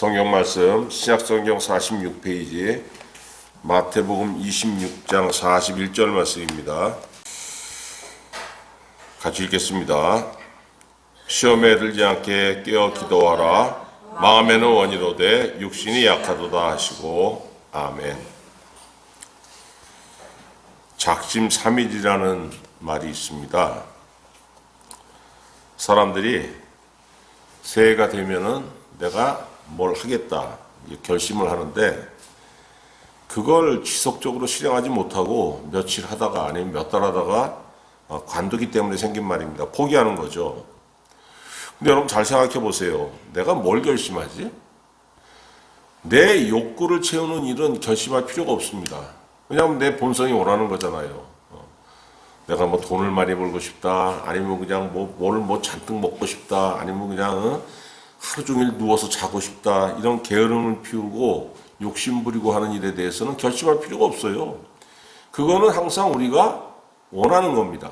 성경 말씀 신약성경 46페이지 마태복음 26장 41절 말씀입니다. 같이 읽겠습니다. 시험에 들지 않게 깨어 기도하라. 마음에는 원이로되 육신이 약하도다 하시고 아멘. 작심삼일이라는 말이 있습니다. 사람들이 새해가 되면은 내가 뭘 하겠다 결심을 하는데 그걸 지속적으로 실행하지 못하고 며칠 하다가 아니면 몇 달 하다가 관두기 때문에 생긴 말입니다. 포기하는 거죠. 근데 여러분 잘 생각해 보세요. 내가 뭘 결심하지? 내 욕구를 채우는 일은 결심할 필요가 없습니다. 왜냐하면 내 본성이 원하는 거잖아요. 내가 뭐 돈을 많이 벌고 싶다, 아니면 그냥 뭘 잔뜩 먹고 싶다, 아니면 그냥 하루 종일 누워서 자고 싶다, 이런 게으름을 피우고 욕심 부리고 하는 일에 대해서는 결심할 필요가 없어요. 그거는 항상 우리가 원하는 겁니다.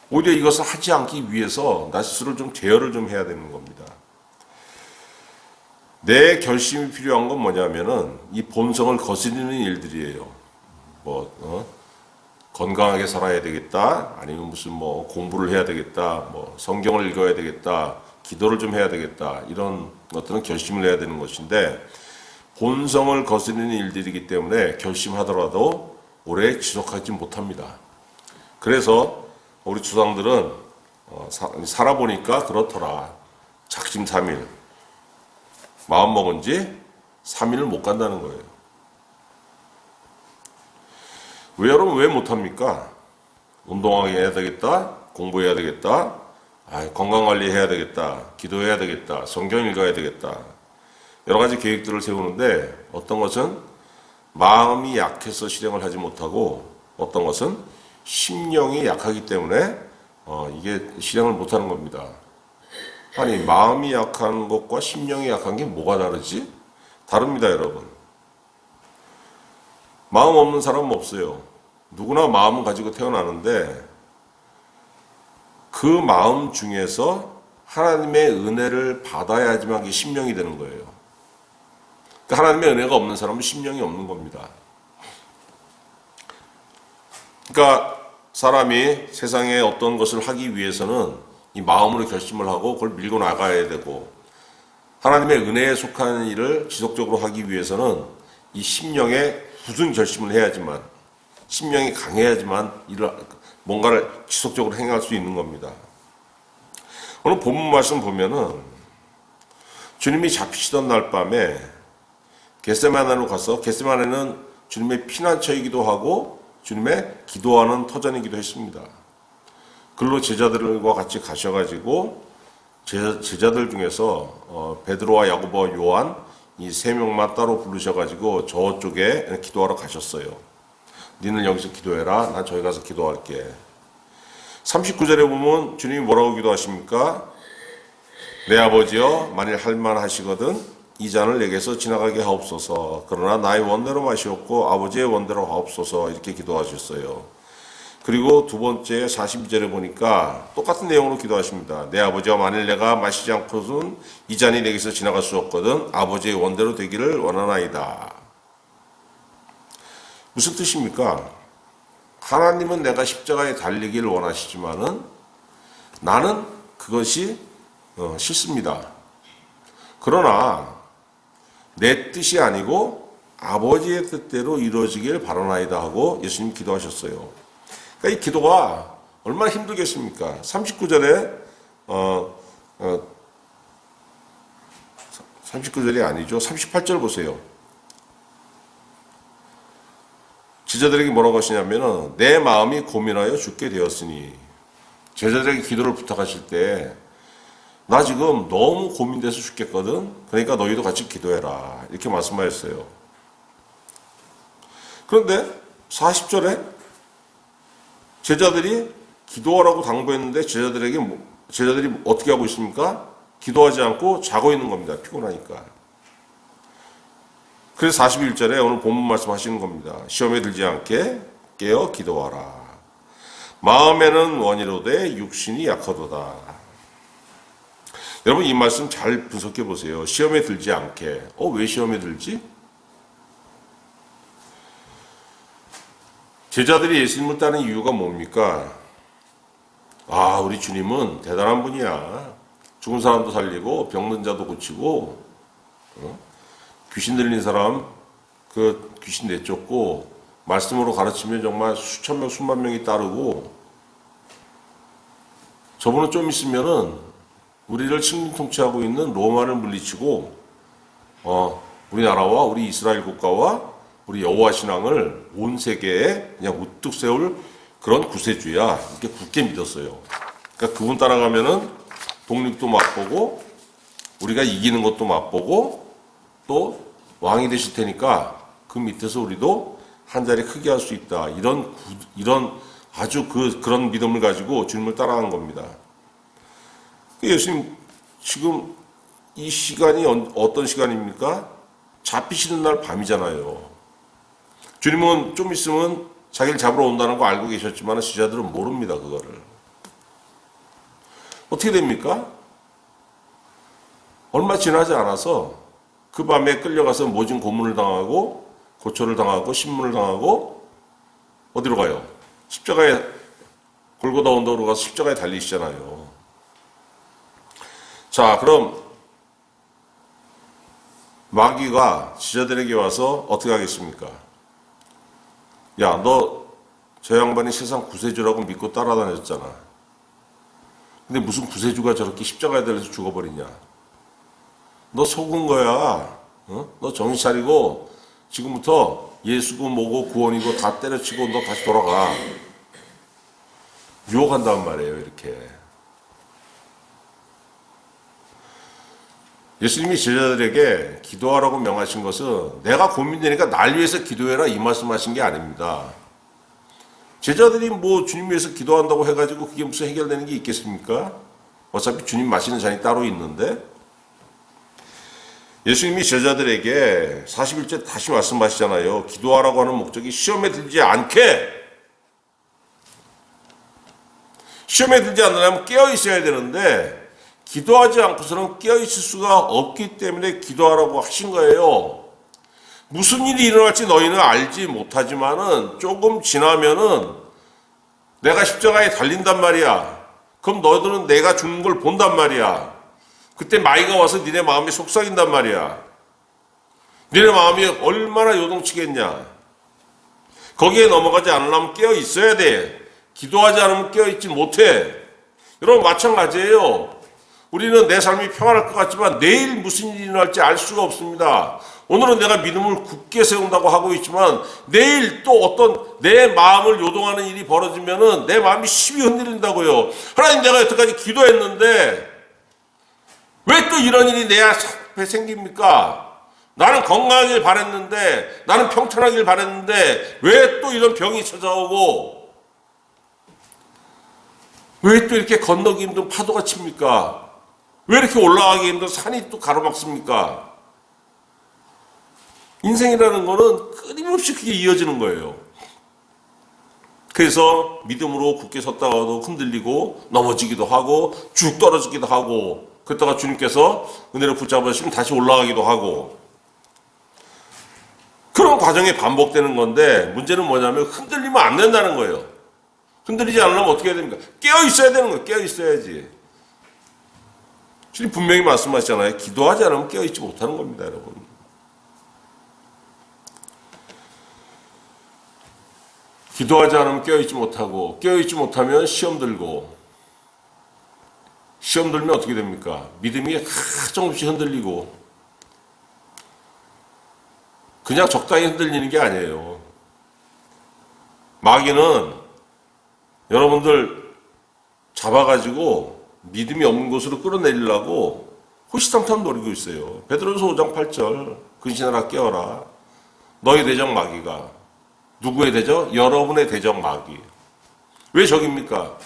오히려 이것을 하지 않기 위해서 나 스스로 좀 제어를 좀 해야 되는 겁니다. 내 결심이 필요한 건 뭐냐면은 이 본성을 거스르는 일들이에요. 건강하게 살아야 되겠다, 아니면 무슨 공부를 해야 되겠다, 성경을 읽어야 되겠다, 기도를 좀 해야 되겠다, 이런 것들은 결심을 해야 되는 것인데 본성을 거스르는 일들이기 때문에 결심하더라도 오래 지속하지 못합니다. 그래서 우리 조상들은 살아보니까 그렇더라. 작심삼일, 마음 먹은 지 3일을 못 간다는 거예요. 여러분 왜 못합니까? 운동하게 해야 되겠다, 공부해야 되겠다, 건강관리 해야 되겠다, 기도해야 되겠다, 성경 읽어야 되겠다, 여러 가지 계획들을 세우는데 어떤 것은 마음이 약해서 실행을 하지 못하고 어떤 것은 심령이 약하기 때문에 이게 실행을 못하는 겁니다. 아니, 마음이 약한 것과 심령이 약한 게 뭐가 다르지? 다릅니다, 여러분. 마음 없는 사람은 없어요. 누구나 마음을 가지고 태어나는데 그 마음 중에서 하나님의 은혜를 받아야지만 그게 심령이 되는 거예요. 그러니까 하나님의 은혜가 없는 사람은 심령이 없는 겁니다. 그러니까 사람이 세상에 어떤 것을 하기 위해서는 이 마음으로 결심을 하고 그걸 밀고 나가야 되고, 하나님의 은혜에 속한 일을 지속적으로 하기 위해서는 이 심령에 굳은 결심을 해야지만, 심령이 강해야지만 뭔가를 지속적으로 행할 수 있는 겁니다. 오늘 본문 말씀 보면은 주님이 잡히시던 날 밤에 겟세마네로 가서, 겟세마네는 주님의 피난처이기도 하고 주님의 기도하는 터전이기도 했습니다. 글로 제자들과 같이 가셔가지고 제자들 중에서 베드로와 야고보와 요한 이 세 명만 따로 부르셔가지고 저쪽에 기도하러 가셨어요. 니는 여기서 기도해라, 난 저기 가서 기도할게. 39절에 보면 주님이 뭐라고 기도하십니까? 내 아버지여, 만일 할만하시거든 이 잔을 내게서 지나가게 하옵소서. 그러나 나의 원대로 마시옵고 아버지의 원대로 하옵소서. 이렇게 기도하셨어요. 그리고 두 번째 42절에 보니까 똑같은 내용으로 기도하십니다. 내 아버지와 만일 내가 마시지 않고는 이 잔이 내게서 지나갈 수 없거든 아버지의 원대로 되기를 원하나이다. 무슨 뜻입니까? 하나님은 내가 십자가에 달리기를 원하시지만은 나는 그것이 싫습니다. 그러나 내 뜻이 아니고 아버지의 뜻대로 이루어지길 바라나이다 하고 예수님 기도하셨어요. 그러니까 이 기도가 얼마나 힘들겠습니까? 39절에 39절이 아니죠. 38절 보세요. 제자들에게 뭐라고 하시냐면은 내 마음이 고민하여 죽게 되었으니, 제자들에게 기도를 부탁하실 때 나 지금 너무 고민돼서 죽겠거든. 그러니까 너희도 같이 기도해라. 이렇게 말씀하셨어요. 그런데 40절에 제자들이 기도하라고 당부했는데 제자들이 어떻게 하고 있습니까? 기도하지 않고 자고 있는 겁니다. 피곤하니까. 그래서 41절에 오늘 본문 말씀하시는 겁니다. 시험에 들지 않게 깨어 기도하라. 마음에는 원이로되 육신이 약하도다. 여러분 이 말씀 잘 분석해 보세요. 시험에 들지 않게. 왜 시험에 들지? 제자들이 예수님을 따르는 이유가 뭡니까? 우리 주님은 대단한 분이야. 죽은 사람도 살리고 병든 자도 고치고 귀신 들린 사람 그 귀신 내쫓고 말씀으로 가르치면 정말 수천 명 수만 명이 따르고 저분은 좀 있으면은 우리를 식민 통치하고 있는 로마를 물리치고 우리나라와 우리 이스라엘 국가와 우리 여호와 신앙을 온 세계에 그냥 우뚝 세울 그런 구세주야. 이렇게 굳게 믿었어요. 그러니까 그분 따라가면은 독립도 맛보고 우리가 이기는 것도 맛보고 또 왕이 되실 테니까 그 밑에서 우리도 한 자리 크게 할 수 있다. 이런 아주 그런 믿음을 가지고 주님을 따라간 겁니다. 예수님 지금 이 시간이 어떤 시간입니까? 잡히시는 날 밤이잖아요. 주님은 좀 있으면 자기를 잡으러 온다는 거 알고 계셨지만 제자들은 모릅니다. 그거를. 어떻게 됩니까? 얼마 지나지 않아서 그 밤에 끌려가서 모진 고문을 당하고 고초를 당하고 신문을 당하고 어디로 가요? 십자가에 골고다 언덕으로 가서 십자가에 달리시잖아요. 자, 그럼 마귀가 제자들에게 와서 어떻게 하겠습니까? 야, 너 저 양반이 세상 구세주라고 믿고 따라다녔잖아. 근데 무슨 구세주가 저렇게 십자가에 달려서 죽어버리냐? 너 속은 거야. 너 정신 차리고 지금부터 예수고 뭐고 구원이고 다 때려치고 너 다시 돌아가. 유혹한단 말이에요, 이렇게. 예수님이 제자들에게 기도하라고 명하신 것은 내가 고민되니까 날 위해서 기도해라 이 말씀하신 게 아닙니다. 제자들이 뭐 주님 위해서 기도한다고 해가지고 그게 무슨 해결되는 게 있겠습니까? 어차피 주님 마시는 잔이 따로 있는데. 예수님이 제자들에게 41절 다시 말씀하시잖아요. 기도하라고 하는 목적이 시험에 들지 않게. 시험에 들지 않으려면 깨어 있어야 되는데 기도하지 않고서는 깨어 있을 수가 없기 때문에 기도하라고 하신 거예요. 무슨 일이 일어날지 너희는 알지 못하지만은 조금 지나면은 내가 십자가에 달린단 말이야. 그럼 너희들은 내가 죽는 걸 본단 말이야. 그때 마귀가 와서 니네 마음이 속삭인단 말이야. 니네 마음이 얼마나 요동치겠냐. 거기에 넘어가지 않으려면 깨어 있어야 돼. 기도하지 않으면 깨어 있지 못해. 여러분 마찬가지예요. 우리는 내 삶이 평안할 것 같지만 내일 무슨 일이 일어날지 알 수가 없습니다. 오늘은 내가 믿음을 굳게 세운다고 하고 있지만 내일 또 어떤 내 마음을 요동하는 일이 벌어지면은 내 마음이 심히 흔들린다고요. 하나님 내가 여태까지 기도했는데 왜 또 이런 일이 내 앞에 생깁니까? 나는 건강하길 바랬는데 나는 평탄하길 바랬는데 왜 또 이런 병이 찾아오고 왜 또 이렇게 건너기 힘든 파도가 칩니까? 왜 이렇게 올라가기 힘든 산이 또 가로막습니까? 인생이라는 거는 끊임없이 그게 이어지는 거예요. 그래서 믿음으로 굳게 섰다가도 흔들리고 넘어지기도 하고 쭉 떨어지기도 하고 그러다가 주님께서 은혜를 붙잡으시면 다시 올라가기도 하고 그런 과정이 반복되는 건데 문제는 뭐냐면 흔들리면 안 된다는 거예요. 흔들리지 않으려면 어떻게 해야 됩니까? 깨어 있어야 되는 거예요. 깨어 있어야지. 주님 분명히 말씀하시잖아요. 기도하지 않으면 깨어 있지 못하는 겁니다, 여러분. 기도하지 않으면 깨어있지 못하고 깨어있지 못하면 시험 들고 시험 들면 어떻게 됩니까? 믿음이 조금씩 흔들리고 그냥 적당히 흔들리는 게 아니에요. 마귀는 여러분들 잡아가지고 믿음이 없는 곳으로 끌어내리려고 호시탐탐 노리고 있어요. 베드로전서 5장 8절 근신하라 깨어라. 너희 대적 마귀가 누구의 대적? 여러분의 대적 마귀. 왜 적입니까?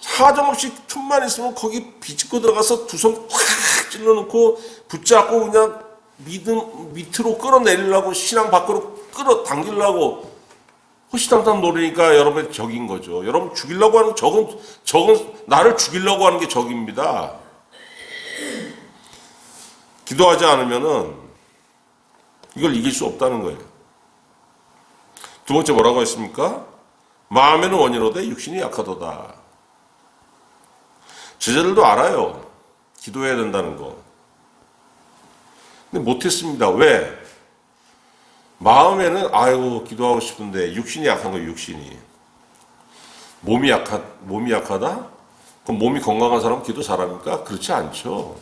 사정없이 틈만 있으면 거기 비집고 들어가서 두 손 확 찔러놓고 붙잡고 그냥 믿음 밑으로 끌어내리려고 신앙 밖으로 끌어당기려고 호시탐탐 노리니까 여러분의 적인 거죠. 여러분 죽이려고 하는 적은 나를 죽이려고 하는 게 적입니다. 기도하지 않으면은 이걸 이길 수 없다는 거예요. 두 번째 뭐라고 했습니까? 마음에는 원이로되 육신이 약하도다. 제자들도 알아요. 기도해야 된다는 거. 근데 못했습니다. 왜? 마음에는 아이고 기도하고 싶은데 육신이 약한 거예요. 육신이. 몸이 약하다? 그럼 몸이 건강한 사람은 기도 잘합니까? 그렇지 않죠.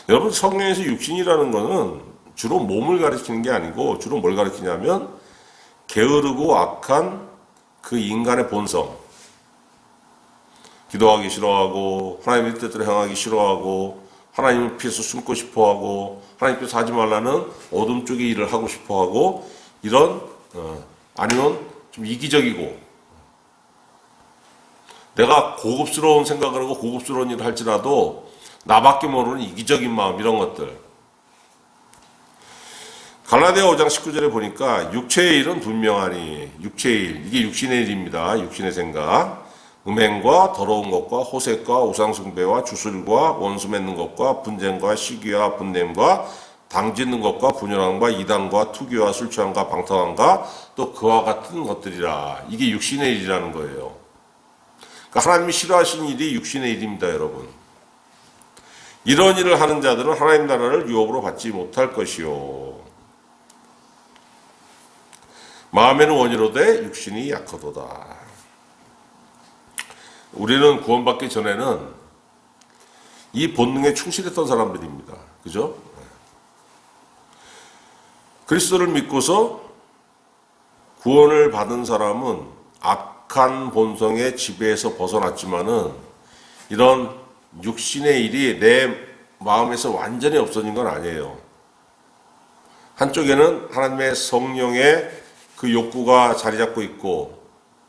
여러분 성경에서 육신이라는 거는 주로 몸을 가리키는 게 아니고 주로 뭘 가리키냐면 게으르고 악한 그 인간의 본성. 기도하기 싫어하고 하나님의 뜻대로 행하기 싫어하고 하나님을 피해서 숨고 싶어하고 하나님께서 하지 말라는 어둠 쪽의 일을 하고 싶어하고 이런 아니면 좀 이기적이고 내가 고급스러운 생각을 하고 고급스러운 일을 할지라도 나밖에 모르는 이기적인 마음 이런 것들. 갈라디아 5장 19절에 보니까 육체의 일은 분명하니 육체의 일 이게 육신의 일입니다. 육신의 생각. 음행과 더러운 것과 호색과 우상숭배와 주술과 원수 맺는 것과 분쟁과 시기와 분냄과 당짓는 것과 분열함과 이단과 투기와 술 취함과 방탕함과 또 그와 같은 것들이라. 이게 육신의 일이라는 거예요. 그러니까 하나님이 싫어하시는 일이 육신의 일입니다, 여러분. 이런 일을 하는 자들은 하나님 나라를 유업으로 받지 못할 것이요. 마음에는 원이로되 육신이 약하도다. 우리는 구원받기 전에는 이 본능에 충실했던 사람들입니다. 그죠? 그리스도를 믿고서 구원을 받은 사람은 악한 본성의 지배에서 벗어났지만은 이런 육신의 일이 내 마음에서 완전히 없어진 건 아니에요. 한쪽에는 하나님의 성령의 그 욕구가 자리 잡고 있고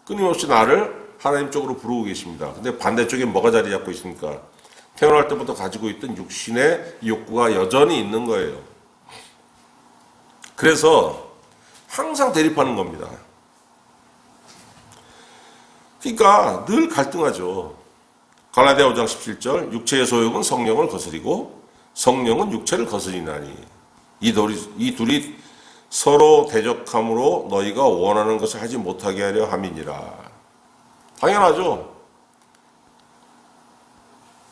끊임없이 나를 하나님 쪽으로 부르고 계십니다. 근데 반대쪽에 뭐가 자리 잡고 있습니까? 태어날 때부터 가지고 있던 육신의 욕구가 여전히 있는 거예요. 그래서 항상 대립하는 겁니다. 그러니까 늘 갈등하죠. 갈라디아 5장 17절 육체의 소욕은 성령을 거스리고 성령은 육체를 거스리나니 이 둘이 서로 대적함으로 너희가 원하는 것을 하지 못하게 하려 함이니라. 당연하죠.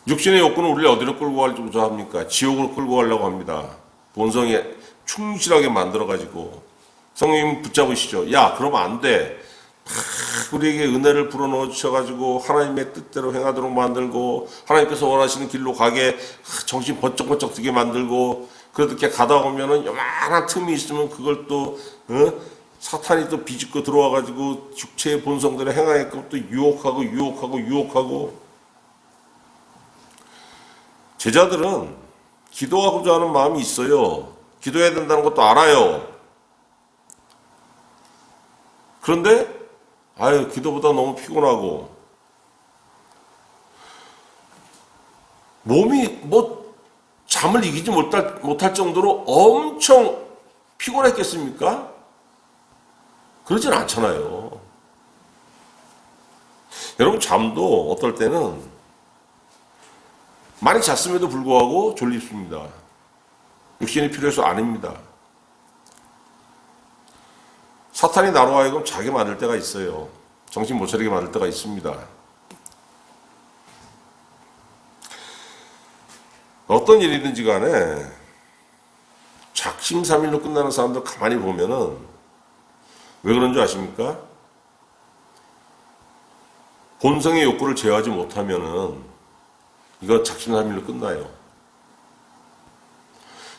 육신의 욕구는 우리를 어디로 끌고 가려고 합니까? 지옥으로 끌고 가려고 합니다. 본성에 충실하게 만들어가지고 성령님 붙잡으시죠. 야, 그러면 안 돼. 우리에게 은혜를 불어넣어 주셔가지고 하나님의 뜻대로 행하도록 만들고 하나님께서 원하시는 길로 가게 정신 번쩍번쩍 뜨게 만들고 그렇게 가다 보면은 요만한 틈이 있으면 그걸 또 사탄이 또 비집고 들어와가지고 육체의 본성대로 행하게끔 또 유혹하고 제자들은 기도하고자 하는 마음이 있어요. 기도해야 된다는 것도 알아요. 그런데 기도보다 너무 피곤하고 몸이 잠을 이기지 못할 정도로 엄청 피곤했겠습니까? 그러진 않잖아요. 여러분 잠도 어떨 때는 많이 잤음에도 불구하고 졸립습니다. 육신이 필요해서 아닙니다. 사탄이 나로 하여금 자게 만들 때가 있어요. 정신 못 차리게 만들 때가 있습니다. 어떤 일이든지 간에 작심삼일로 끝나는 사람들 가만히 보면은 왜 그런 줄 아십니까? 본성의 욕구를 제어하지 못하면은 이거 작심삼일로 끝나요.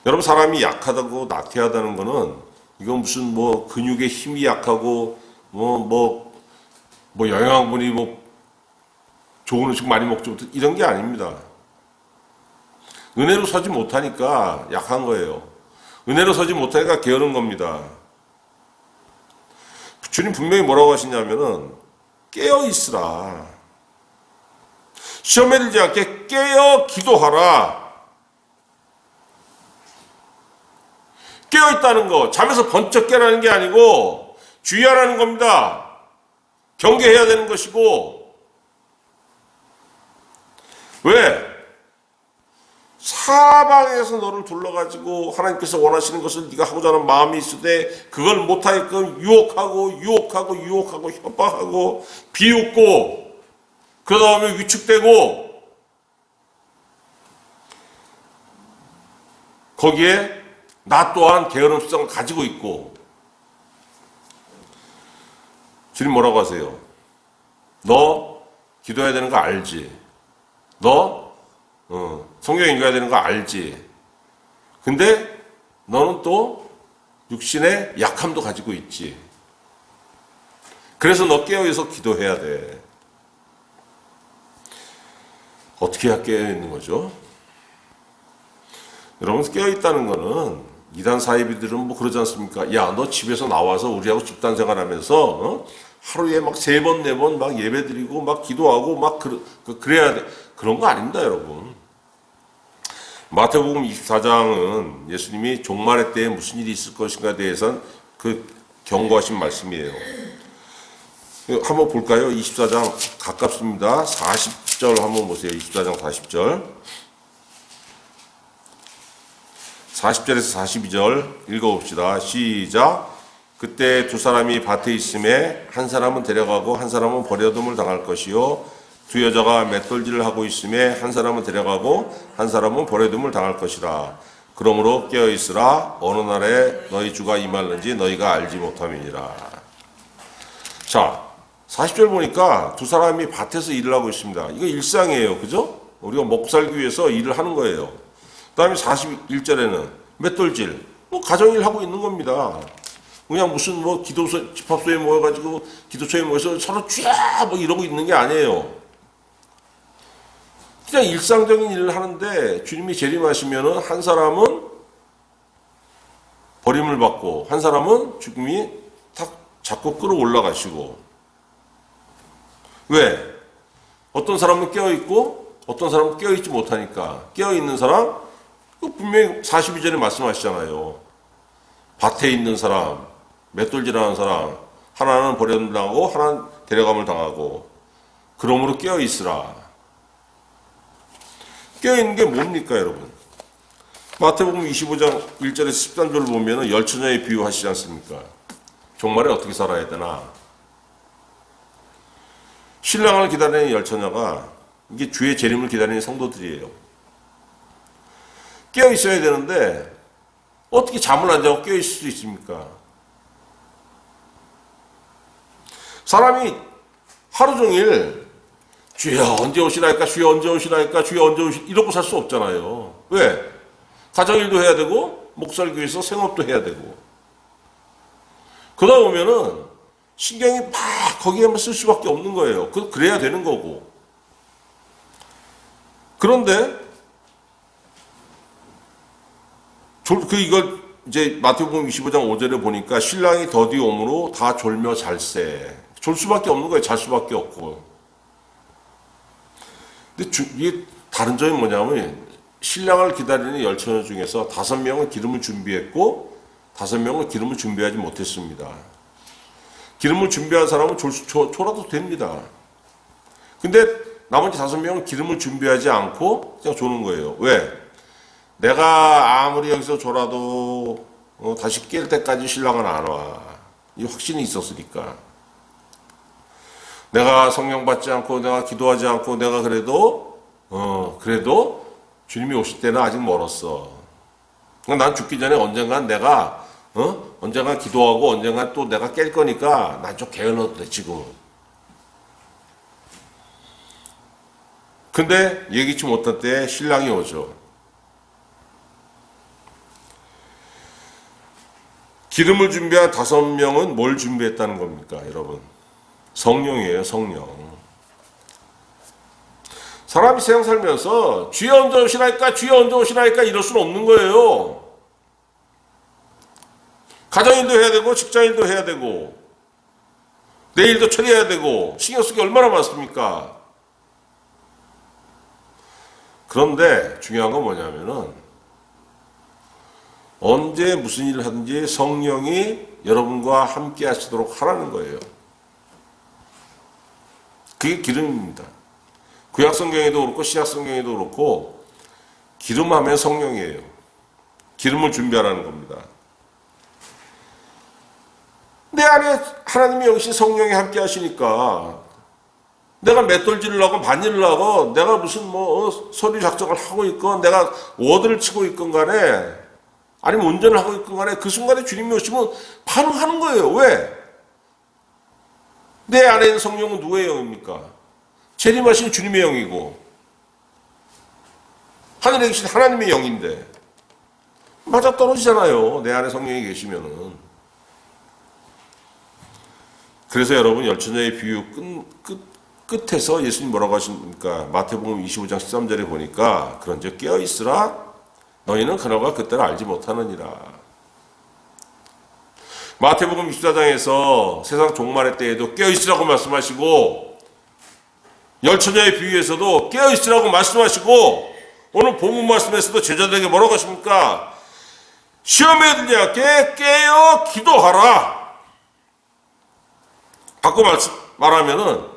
여러분 사람이 약하다고 나태하다는 거는 이건 무슨 근육의 힘이 약하고 영양분이 좋은 음식 많이 먹지 못해 이런 게 아닙니다. 은혜로 서지 못하니까 약한 거예요. 은혜로 서지 못하니까 게으른 겁니다. 주님 분명히 뭐라고 하시냐면은 깨어 있으라. 시험에 들지 않게 깨어 기도하라. 깨어 있다는 거, 잠에서 번쩍 깨라는 게 아니고 주의하라는 겁니다. 경계해야 되는 것이고. 왜? 사방에서 너를 둘러가지고 하나님께서 원하시는 것을 네가 하고자 하는 마음이 있으되 그걸 못하게끔 유혹하고 협박하고 비웃고 그러다 보면 위축되고 거기에 나 또한 게으름성을 가지고 있고. 주님 뭐라고 하세요? 너 기도해야 되는 거 알지? 너 성경 읽어야 되는 거 알지? 근데 너는 또 육신의 약함도 가지고 있지. 그래서 너 깨어있어 기도해야 돼. 어떻게 해야 깨어있는 거죠? 여러분, 깨어있다는 거는 이단 사이비들은 뭐 그러지 않습니까? 야, 너 집에서 나와서 우리하고 집단 생활하면서 하루에 막 3번, 4번 막 예배 드리고 막 기도하고 막 그래야 돼. 그런 거 아닙니다, 여러분. 마태복음 24장은 예수님이 종말의 때에 무슨 일이 있을 것인가에 대해서는 그 경고하신 말씀이에요. 한번 볼까요? 24장 가깝습니다. 40절 한번 보세요. 24장 40절. 40절에서 42절 읽어봅시다. 시작. 그때 두 사람이 밭에 있음에 한 사람은 데려가고 한 사람은 버려둠을 당할 것이요 두 여자가 맷돌질을 하고 있음에 한 사람은 데려가고 한 사람은 버려둠을 당할 것이라. 그러므로 깨어있으라. 어느 날에 너희 주가 임할는지 너희가 알지 못함이니라. 자, 40절 보니까 두 사람이 밭에서 일을 하고 있습니다. 이거 일상이에요. 그죠? 우리가 먹고 살기 위해서 일을 하는 거예요. 그 다음에 41절에는 맷돌질, 가정일 하고 있는 겁니다. 그냥 무슨 기도소, 집합소에 모여가지고 기도처에 모여서 서로 쥐야 이러고 있는 게 아니에요. 그냥 일상적인 일을 하는데 주님이 재림하시면은 한 사람은 버림을 받고 한 사람은 죽음이 탁 잡고 끌어올라가시고. 왜? 어떤 사람은 깨어있고 어떤 사람은 깨어있지 못하니까. 깨어있는 사람, 분명히 42절에 말씀하시잖아요. 밭에 있는 사람, 맷돌질하는 사람, 하나는 버림을 당하고 하나는 데려감을 당하고. 그러므로 깨어있으라. 깨어있는 게 뭡니까, 여러분? 마태복음 25장 1절에서 13절을 보면 열처녀에 비유하시지 않습니까? 종말에 어떻게 살아야 되나? 신랑을 기다리는 열처녀가 이게 주의 재림을 기다리는 성도들이에요. 깨어 있어야 되는데 어떻게 잠을 안 자고 깨어 있을 수 있습니까? 사람이 하루 종일 주여 언제 오시나이까, 주여 언제 오시나이까, 주여 언제 오시 이러고 살 수 없잖아요. 왜? 가정일도 해야 되고 목살교에서 생업도 해야 되고. 그러다 보면은 신경이 막 거기에만 쓸 수밖에 없는 거예요. 그래야 되는 거고. 그런데 이걸 이제 마태복음 25장 5절에 보니까 신랑이 더디 오므로 다 졸며 잘세. 졸 수밖에 없는 거예요. 잘 수밖에 없고. 근데 이게 다른 점이 뭐냐면 신랑을 기다리는 열처녀 중에서 5명은 기름을 준비했고 5명은 기름을 준비하지 못했습니다. 기름을 준비한 사람은 졸아도 됩니다. 근데 나머지 5명은 기름을 준비하지 않고 그냥 조는 거예요. 왜? 내가 아무리 여기서 졸아도 다시 깰 때까지 신랑은 안 와. 이 확신이 있었으니까. 내가 성령 받지 않고 내가 기도하지 않고 내가 그래도 주님이 오실 때는 아직 멀었어. 난 죽기 전에 언젠간 내가 언젠간 기도하고 언젠간 또 내가 깰 거니까 난 좀 게을러도 돼 지금. 근데 예기치 못한 때에 신랑이 오죠. 기름을 준비한 5명은 뭘 준비했다는 겁니까, 여러분? 성령이에요, 성령. 사람이 세상 살면서 주여 언제 오시나이까, 주여 언제 오시나이까 이럴 수는 없는 거예요. 가정일도 해야 되고 직장일도 해야 되고 내일도 처리해야 되고 신경 쓰기 얼마나 많습니까? 그런데 중요한 건 뭐냐면은 언제 무슨 일을 하든지 성령이 여러분과 함께 하시도록 하라는 거예요. 그게 기름입니다. 구약 성경에도 그렇고 신약 성경에도 그렇고 기름하면 성령이에요. 기름을 준비하라는 겁니다. 내 안에 하나님의 영신 성령이 함께 하시니까 내가 맷돌질을 하고 반일을 하고 내가 무슨 서류 작성을 하고 있건 내가 워드를 치고 있건 간에 아니면 운전을 하고 있건 간에 그 순간에 주님이 오시면 반응하는 거예요. 왜? 내 안에 있는 성령은 누구의 영입니까? 재림하신 주님의 영이고 하늘에 계신 하나님의 영인데 맞아 떨어지잖아요. 내 안에 성령이 계시면은. 그래서 여러분 열처녀의 비유 끝에서 예수님 뭐라고 하십니까? 마태복음 25장 13절에 보니까 그런즉 깨어있으라 너희는 그날과 그때를 알지 못하느니라. 마태복음 24장에서 세상 종말의 때에도 깨어있으라고 말씀하시고 열처녀의 비유에서도 깨어있으라고 말씀하시고 오늘 본문 말씀에서도 제자들에게 뭐라고 하십니까? 시험에 들지 않게 깨어 기도하라. 바꿔 말하면은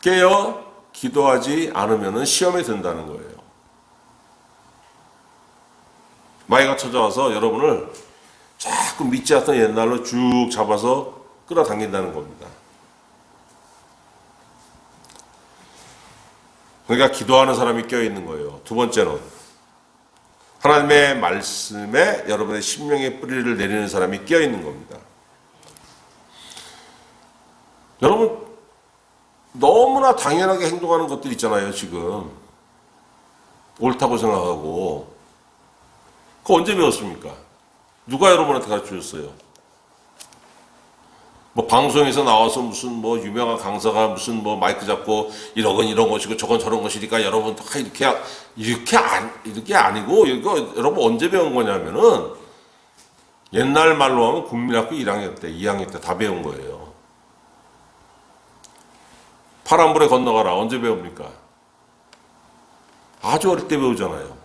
깨어 기도하지 않으면은 시험에 든다는 거예요. 마귀가 찾아와서 여러분을 자꾸 믿지 않던 옛날로 쭉 잡아서 끌어당긴다는 겁니다. 그러니까 기도하는 사람이 깨어있는 거예요. 두 번째는 하나님의 말씀에 여러분의 심령의 뿌리를 내리는 사람이 깨어있는 겁니다. 여러분 너무나 당연하게 행동하는 것들 있잖아요. 지금 옳다고 생각하고 그거 언제 배웠습니까? 누가 여러분한테 가르쳐줬어요? 방송에서 나와서 무슨 유명한 강사가 무슨 마이크 잡고 이런 것이고 저건 저런 것이니까 여러분 다 이렇게 아니고 이거 여러분 언제 배운 거냐면은 옛날 말로 하면 국민학교 1학년 때 2학년 때 다 배운 거예요. 파란불에 건너가라 언제 배웁니까? 아주 어릴 때 배우잖아요.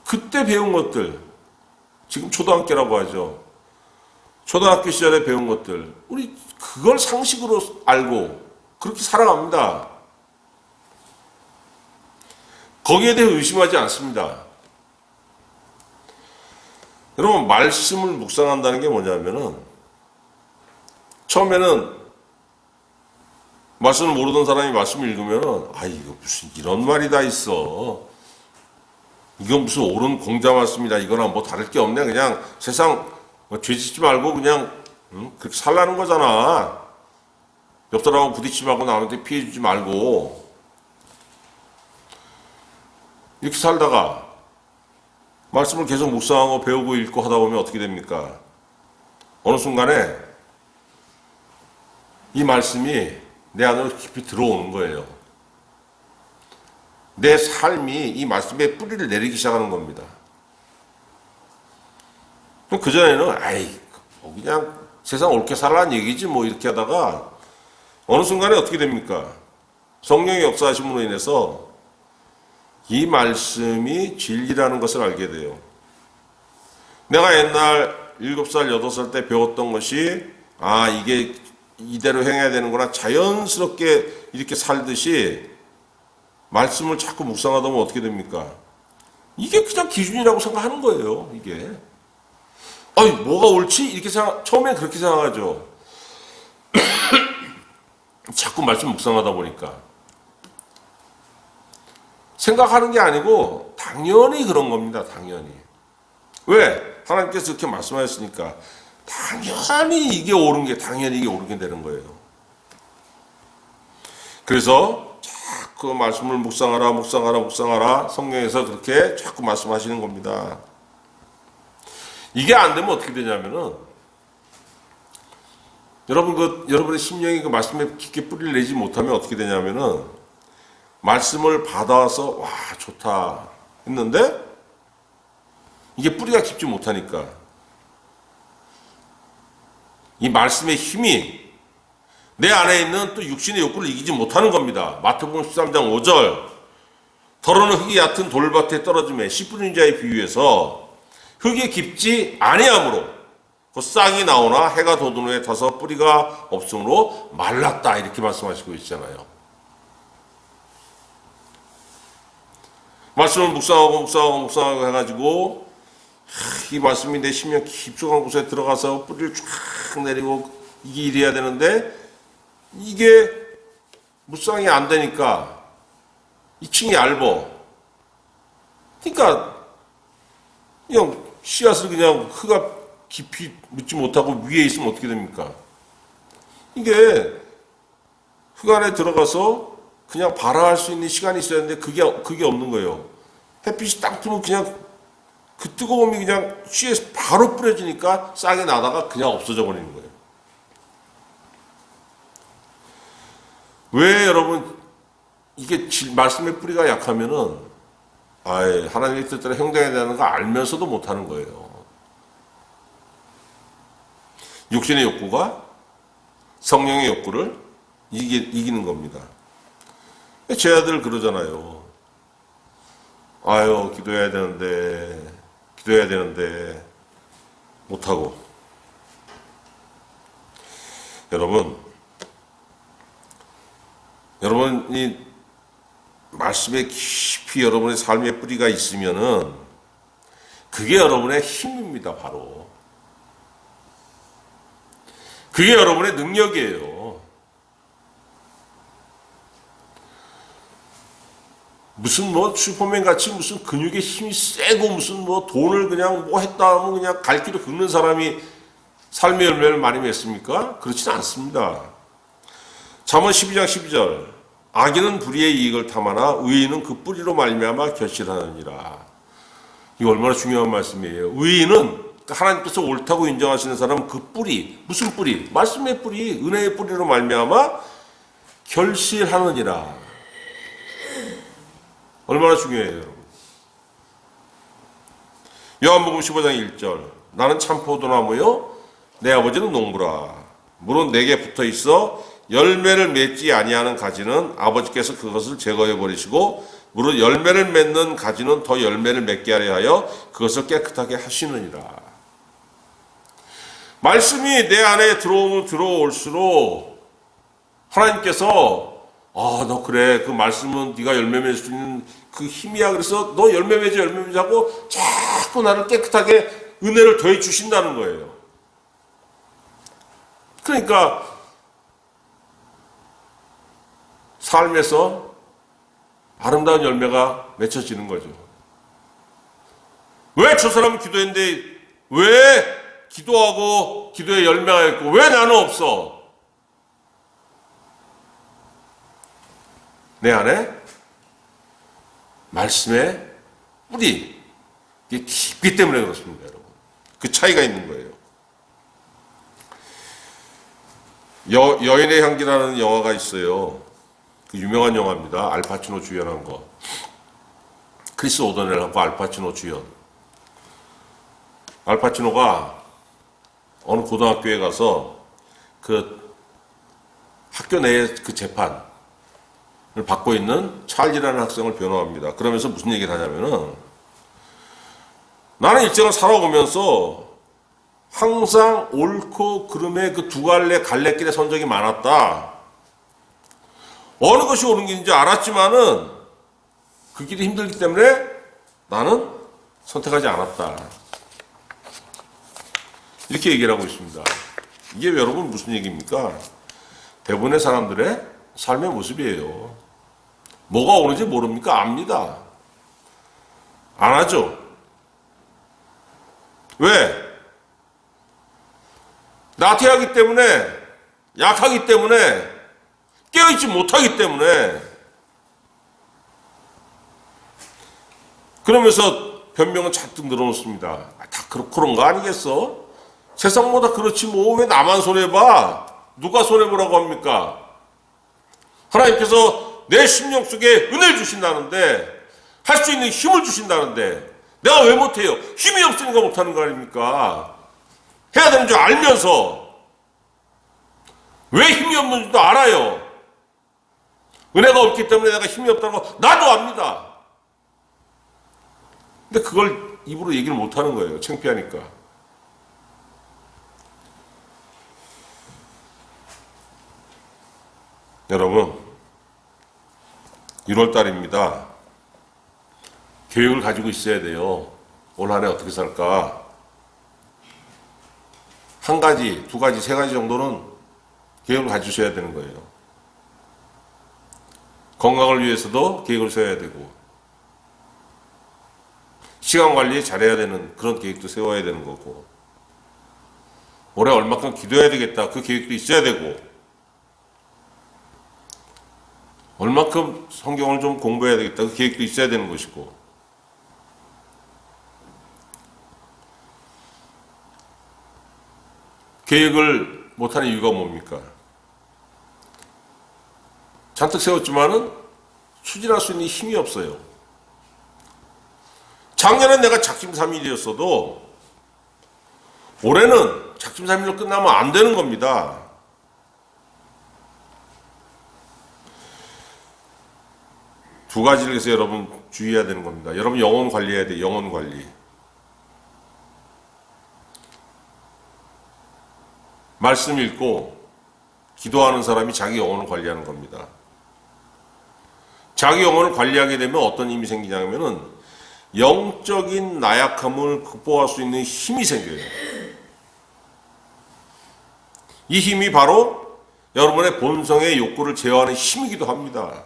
그때 배운 것들 지금 초등학교라고 하죠. 초등학교 시절에 배운 것들 우리 그걸 상식으로 알고 그렇게 살아갑니다. 거기에 대해 의심하지 않습니다. 여러분 말씀을 묵상한다는 게 뭐냐면은 처음에는 말씀을 모르던 사람이 말씀을 읽으면은 이거 무슨 이런 말이 다 있어. 이건 무슨 옳은 공자 말씀이다. 이거나 다를 게 없네. 그냥 세상 죄 짓지 말고 그냥 그렇게 살라는 거잖아. 옆 사람하고 부딪히지 말고 남한테 피해 주지 말고 이렇게 살다가 말씀을 계속 묵상하고 배우고 읽고 하다 보면 어떻게 됩니까? 어느 순간에 이 말씀이 내 안으로 깊이 들어오는 거예요. 내 삶이 이 말씀에 뿌리를 내리기 시작하는 겁니다. 그전에는 그냥 세상 옳게 살라는 얘기지 이렇게 하다가 어느 순간에 어떻게 됩니까? 성령의 역사하심으로 인해서 이 말씀이 진리라는 것을 알게 돼요. 내가 옛날 7살, 8살 때 배웠던 것이 이게 이대로 행해야 되는구나 자연스럽게 이렇게 살듯이 말씀을 자꾸 묵상하다 보면 어떻게 됩니까? 이게 그냥 기준이라고 생각하는 거예요. 이게 뭐가 옳지? 이렇게 처음엔 그렇게 생각하죠. 자꾸 말씀 묵상하다 보니까 생각하는 게 아니고 당연히 그런 겁니다. 당연히. 왜? 하나님께서 그렇게 말씀하셨으니까 당연히 이게 옳은 게 되는 거예요. 그래서 자꾸 말씀을 묵상하라 성경에서 그렇게 자꾸 말씀하시는 겁니다. 이게 안 되면 어떻게 되냐면은 여러분의 심령이 그 말씀에 깊게 뿌리를 내지 못하면 어떻게 되냐면은 말씀을 받아서 와 좋다 했는데 이게 뿌리가 깊지 못하니까 이 말씀의 힘이 내 안에 있는 또 육신의 욕구를 이기지 못하는 겁니다. 마태복음 13장 5절 더러는 흙이 얕은 돌밭에 떨어짐에 씨 뿌린 자에 비유해서 흙이 깊지 아니하므로 그 싹이 나오나 해가 돋은 후에 타서 뿌리가 없으므로 말랐다 이렇게 말씀하시고 있잖아요. 말씀을 묵상하고 해가지고 이 말씀이 내 심령 깊숙한 곳에 들어가서 뿌리를 쫙 내리고 이게 이래야 되는데 이게 묵상이 안 되니까 이 층이 얇어. 그러니까 그냥 씨앗을 그냥 흙가 깊이 묻지 못하고 위에 있으면 어떻게 됩니까? 이게 흙 안에 들어가서 그냥 발화할 수 있는 시간이 있어야 하는데 그게 없는 거예요. 햇빛이 딱 뜨면 그냥 그 뜨거움이 그냥 씨에서 바로 뿌려지니까 싹이 나다가 그냥 없어져 버리는 거예요. 왜 여러분 이게 말씀의 뿌리가 약하면은 하나님의 뜻대로 행동해야 되는 거 알면서도 못하는 거예요. 육신의 욕구가 성령의 욕구를 이기는 겁니다. 제 아들 그러잖아요. 기도해야 되는데 못하고. 여러분이 말씀에 깊이 여러분의 삶의 뿌리가 있으면은 그게 여러분의 힘입니다, 바로. 그게 여러분의 능력이에요. 무슨 슈퍼맨 같이 무슨 근육의 힘이 세고 무슨 돈을 그냥 했다 하면 그냥 갈 길을 긁는 사람이 삶의 열매를 많이 맺습니까? 그렇지는 않습니다. 잠언 12장 12절 악인은 불의의 이익을 탐하나 의인은 그 뿌리로 말미암아 결실하느니라. 이거 얼마나 중요한 말씀이에요. 의인은 하나님께서 옳다고 인정하시는 사람은 그 뿌리, 무슨 뿌리? 말씀의 뿌리, 은혜의 뿌리로 말미암아 결실하느니라. 얼마나 중요해요, 여러분. 요한복음 15장 1절 나는 참 포도나무요 내 아버지는 농부라. 물은 내게 붙어 있어 열매를 맺지 아니하는 가지는 아버지께서 그것을 제거해 버리시고 무릇 열매를 맺는 가지는 더 열매를 맺게 하려 하여 그것을 깨끗하게 하시느니라. 말씀이 내 안에 들어오면 들어올수록 하나님께서 너 그래 그 말씀은 네가 열매 맺을 수 있는 그 힘이야. 그래서 너 열매 맺어 하고 자꾸 나를 깨끗하게 은혜를 더해 주신다는 거예요. 그러니까 삶에서 아름다운 열매가 맺혀지는 거죠. 왜 저 사람은 기도했는데 왜 기도하고 기도에 열매가 있고 왜 나는 없어? 내 안에 말씀의 뿌리 이게 깊기 때문에 그렇습니다, 여러분. 그 차이가 있는 거예요. 여인의 향기라는 영화가 있어요. 그 유명한 영화입니다. 알파치노 주연한 거. 크리스 오더넬하고 알파치노 주연. 알파치노가 어느 고등학교에 가서 그 학교 내에 그 재판을 받고 있는 찰리라는 학생을 변호합니다. 그러면서 무슨 얘기를 하냐면은 나는 일생을 살아오면서 항상 옳고 그름의 그 두 갈래 갈래길의 선적이 많았다. 어느 것이 옳은 길인지 알았지만은 그 길이 힘들기 때문에 나는 선택하지 않았다. 이렇게 얘기를 하고 있습니다. 이게 여러분 무슨 얘기입니까? 대부분의 사람들의 삶의 모습이에요. 뭐가 옳은지 모릅니까? 압니다. 안 하죠. 왜? 나태하기 때문에, 약하기 때문에, 깨어있지 못하기 때문에. 그러면서 변명은 잔뜩 늘어놓습니다. 다 그런 거 아니겠어? 세상보다 그렇지 뭐 왜 나만 손해봐? 누가 손해보라고 합니까? 하나님께서 내 심령 속에 은혜를 주신다는데 할 수 있는 힘을 주신다는데 내가 왜 못해요? 힘이 없으니까 못하는 거 아닙니까? 해야 되는 줄 알면서 왜 힘이 없는지도 알아요. 은혜가 없기 때문에 내가 힘이 없다는 거 나도 압니다. 근데 그걸 입으로 얘기를 못하는 거예요. 창피하니까. 여러분, 1월달입니다. 계획을 가지고 있어야 돼요. 올 한 해 어떻게 살까? 한 가지, 두 가지, 세 가지 정도는 계획을 가지셔야 되는 거예요. 건강을 위해서도 계획을 세워야 되고, 시간 관리 잘해야 되는 그런 계획도 세워야 되는 거고, 올해 얼마큼 기도해야 되겠다, 그 계획도 있어야 되고, 얼마큼 성경을 좀 공부해야 되겠다, 그 계획도 있어야 되는 것이고, 계획을 못하는 이유가 뭡니까? 잔뜩 세웠지만은 추진할 수 있는 힘이 없어요. 작년엔 내가 작심삼일이었어도 올해는 작심삼일로 끝나면 안 되는 겁니다. 두 가지를 해서 여러분 주의해야 되는 겁니다. 여러분 영혼 관리해야 돼요. 영혼 관리. 말씀 읽고 기도하는 사람이 자기 영혼을 관리하는 겁니다. 자기 영혼을 관리하게 되면 어떤 힘이 생기냐면은 영적인 나약함을 극복할 수 있는 힘이 생겨요. 이 힘이 바로 여러분의 본성의 욕구를 제어하는 힘이기도 합니다.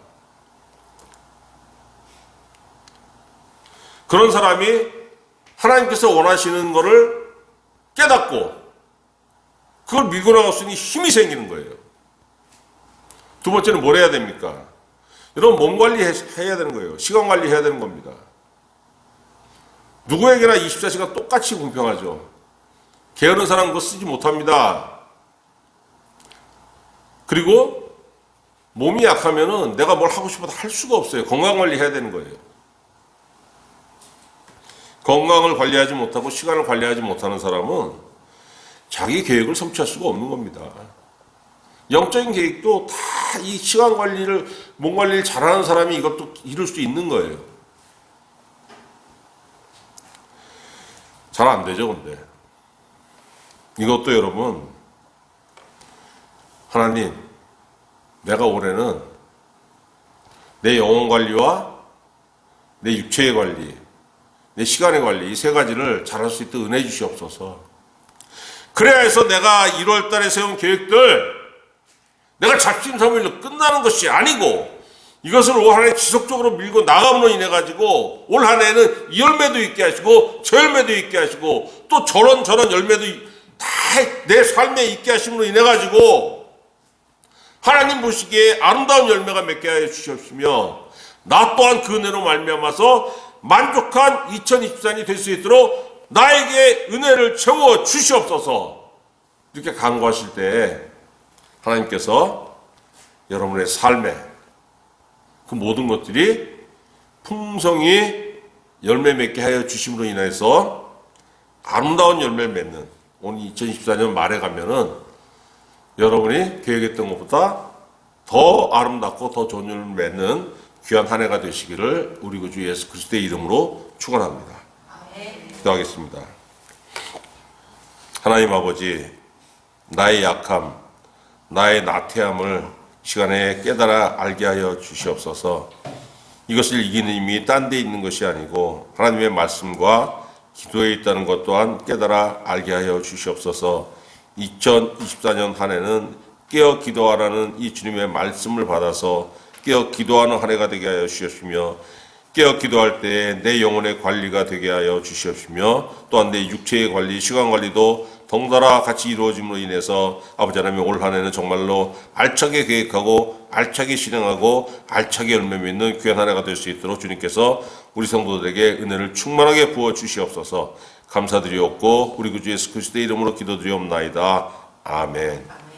그런 사람이 하나님께서 원하시는 것을 깨닫고 그걸 밀고 나갈 수 있는 힘이 생기는 거예요. 두 번째는 뭘 해야 됩니까? 여러분 몸 관리해야 되는 거예요. 시간 관리해야 되는 겁니다. 누구에게나 24시간 똑같이 공평하죠. 게으른 사람 그거 쓰지 못합니다. 그리고 몸이 약하면은 내가 뭘 하고 싶어도 할 수가 없어요. 건강 관리해야 되는 거예요. 건강을 관리하지 못하고 시간을 관리하지 못하는 사람은 자기 계획을 성취할 수가 없는 겁니다. 영적인 계획도 다 이 시간 관리를, 몸 관리를 잘하는 사람이 이것도 이룰 수 있는 거예요. 잘 안 되죠, 근데. 이것도 여러분, 하나님, 내가 올해는 내 영혼 관리와 내 육체의 관리, 내 시간의 관리, 이 세 가지를 잘할 수 있도록 은혜 주시옵소서. 그래야 해서 내가 1월 달에 세운 계획들, 내가 작심삼일로 끝나는 것이 아니고, 이것을 올 한 해 지속적으로 밀고 나감으로 인해 가지고, 올 한 해는 이 열매도 있게 하시고, 저 열매도 있게 하시고, 또 저런 열매도 다 내 삶에 있게 하심으로 인해 가지고, 하나님 보시기에 아름다운 열매가 맺게 하여 주시옵시며, 나 또한 그 은혜로 말미암아서 만족한 2024년이 될 수 있도록 나에게 은혜를 채워 주시옵소서. 이렇게 간구하실 때 하나님께서 여러분의 삶에 그 모든 것들이 풍성히 열매 맺게 하여 주심으로 인해서 아름다운 열매를 맺는 오늘 2024년 말에 가면은 여러분이 계획했던 것보다 더 아름답고 더 좋은 열매를 맺는 귀한 한 해가 되시기를 우리 구주 예수 그리스도의 이름으로 축원합니다. 기도하겠습니다. 하나님 아버지, 나의 약함, 나의 나태함을 시간에 깨달아 알게 하여 주시옵소서. 이것을 이기는 힘이 딴 데 있는 것이 아니고 하나님의 말씀과 기도에 있다는 것 또한 깨달아 알게 하여 주시옵소서. 2024년 한 해는 깨어 기도하라는 이 주님의 말씀을 받아서 깨어 기도하는 한 해가 되게 하여 주시옵시며, 깨어 기도할 때에 내 영혼의 관리가 되게 하여 주시옵시며, 또한 내 육체의 관리, 시간 관리도 덩달아 같이 이루어짐으로 인해서 아버지 하나님 올 한 해는 정말로 알차게 계획하고 알차게 실행하고 알차게 열매 맺는 귀한 한 해가 될 수 있도록 주님께서 우리 성도들에게 은혜를 충만하게 부어 주시옵소서. 감사드리옵고 우리 구주 예수 그리스도의 이름으로 기도드리옵나이다. 아멘.